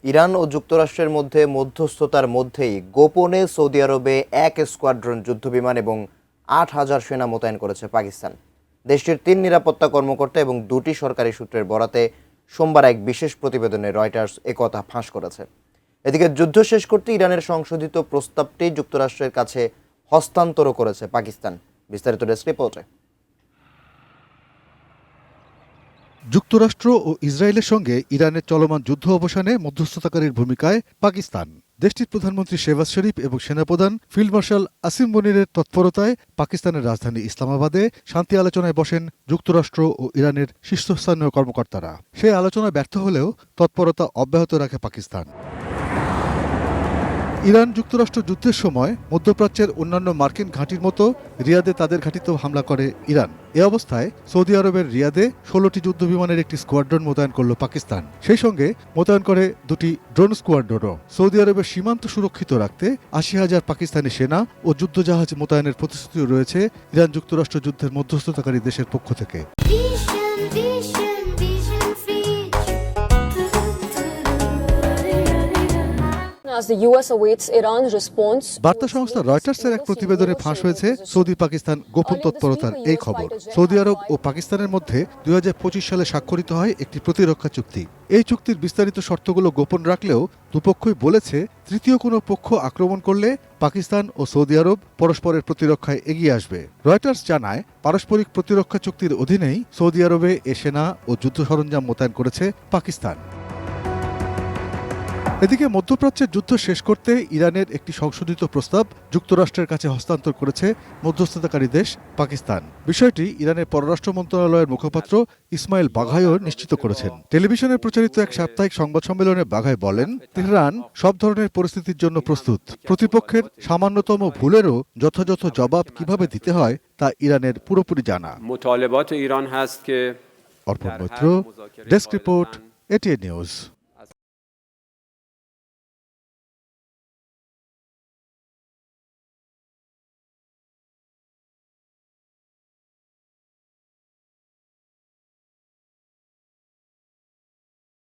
Iran ও যুক্তরাষ্ট্রের মধ্যে মধ্যস্থতার মধ্যেই গোপনে সৌদি আরবে এক স্কোয়াড্রন যুদ্ধবিমান এবং ৮,০০০ সেনা মোতায়েন করেছে পাকিস্তান। দেশটির ৩ নিরাপত্তা কর্মকর্তা এবং ২টি সরকারি সূত্রের বরাতে সোমবার এক বিশেষ প্রতিবেদনে রয়টার্স একথা ফাঁস করেছে। এদিকে যুদ্ধ শেষ করতে ইরানের সংশোধিত প্রস্তাবটি যুক্তরাষ্ট্রের কাছে হস্তান্তর করেছে পাকিস্তান। বিস্তারিত ডেস্ক রিপোর্টে। যুক্তরাষ্ট্র ও ইসরায়েলের সঙ্গে ইরানের চলমান যুদ্ধ অবসানে মধ্যস্থতাকারীর ভূমিকায় পাকিস্তান। দেশটির প্রধানমন্ত্রী শেহবাজ শরীফ এবং সেনাপ্রধান ফিল্ড মার্শাল আসিম মনিরের তৎপরতায় পাকিস্তানের রাজধানী ইসলামাবাদে শান্তি আলোচনায় বসেন যুক্তরাষ্ট্র ও ইরানের শীর্ষস্থানীয় কর্মকর্তারা। সেই আলোচনা ব্যর্থ হলেও তৎপরতা অব্যাহত রাখে পাকিস্তান। ইরান যুক্তরাষ্ট্র যুদ্ধের সময় মধ্যপ্রাচ্যের অন্যান্য মার্কিন ঘাঁটির মতো রিয়াদে তাদের ঘাঁটিতেও হামলা করে ইরান। এ অবস্থায় সৌদি আরবের রিয়াদে ১৬টি যুদ্ধবিমানের একটি স্কোয়াড্রন মোতায়েন করল পাকিস্তান। সেই সঙ্গে মোতায়েন করে ২টি ড্রোন স্কোয়াড্রনও। সৌদি আরবের সীমান্ত সুরক্ষিত রাখতে ৮০,০০০ পাকিস্তানি সেনা ও যুদ্ধজাহাজ মোতায়েনের প্রতিশ্রুতি রয়েছে ইরান যুক্তরাষ্ট্র যুদ্ধের মধ্যস্থতাকারী দেশের পক্ষ থেকে। বার্তা সংস্থা রয়টার্সের এক প্রতিবেদনে ফাঁস হয়েছে সৌদি পাকিস্তান গোপন তৎপরতার এই খবর। সৌদি আরব ও পাকিস্তানের মধ্যে ২০২৫ সালে স্বাক্ষরিত হয় একটি প্রতিরক্ষা চুক্তি। এই চুক্তির বিস্তারিত শর্তগুলো গোপন রাখলেও দুপক্ষই বলেছে তৃতীয় কোনো পক্ষ আক্রমণ করলে পাকিস্তান ও সৌদি আরব পরস্পরের প্রতিরক্ষায় এগিয়ে আসবে। রয়টার্স জানায়, পারস্পরিক প্রতিরক্ষা চুক্তির অধীনেই সৌদি আরবে এ সেনা ও যুদ্ধ সরঞ্জাম মোতায়েন করেছে পাকিস্তান। এদিকে মধ্যপ্রাচ্যের যুদ্ধ শেষ করতে ইরানের একটি সংশোধিত প্রস্তাব যুক্তরাষ্ট্রের কাছে হস্তান্তর করেছে মধ্যস্থতাকারী দেশ পাকিস্তান। বিষয়টি ইরানের পররাষ্ট্র মন্ত্রণালয়ের মুখপাত্র ইসমাইল বাঘাইও নিশ্চিত করেছেন। টেলিভিশনে প্রচারিত এক সাপ্তাহিক সংবাদ সম্মেলনে বাঘাই বলেন, তেহরান সব ধরনের পরিস্থিতির জন্য প্রস্তুত। প্রতিপক্ষের সামান্যতম ভুলেরও যথাযথ জবাব কিভাবে দিতে হয় তা ইরানের পুরোপুরি জানা। ইরান Arpan Maitra, desk report, ATN news.